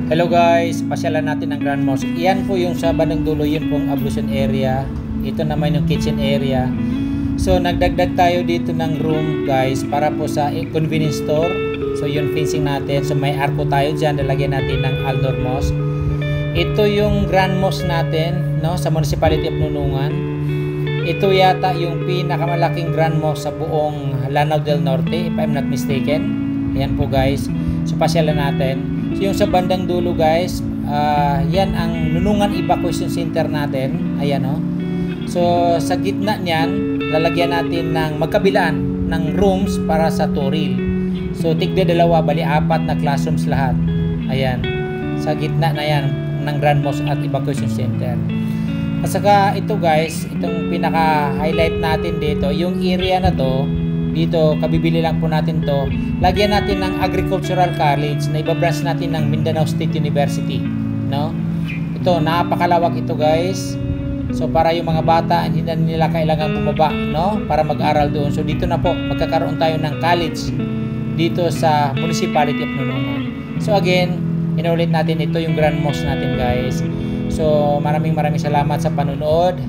Hello guys, pasyalan natin ang Grand Mosque. Iyan po yung sa bandang dulo, yun pong ablution area. Ito naman yung kitchen area. So nagdagdag tayo dito ng room guys para po sa convenience store. So yun fencing natin. So may arko tayo dyan, nalagyan natin ng Al Noor Mosque. Ito yung Grand Mosque natin, no, sa Municipality of Nunungan. Ito yata yung pinakamalaking Grand Mosque sa buong Lanao del Norte, if I'm not mistaken. Ayan po guys. So pasyalan natin. So yung sa bandang dulo guys, yan ang Nunungan Evacuation Center natin. Ayan o. So sa gitna niyan, lalagyan natin ng magkabilaan ng rooms para sa Toril. So tigda dalawa, bali apat na classrooms lahat. Ayan. Sa gitna na yan ng Grand Mosque at Evacuation Center. At saka ito guys, itong pinaka-highlight natin dito, yung area na to, dito, kabibili lang po natin to. Lagyan natin ng Agricultural College na ibabranch natin ng Mindanao State University, no? Ito, napakalawak ito guys. So para yung mga bata, hindi na nila kailangan bumaba, no? Para mag-aral doon. So dito na po, magkakaroon tayo ng college dito sa Municipality of Nunungan. So again, inulit natin, ito yung Grand Mosque natin guys. So maraming salamat sa panonood.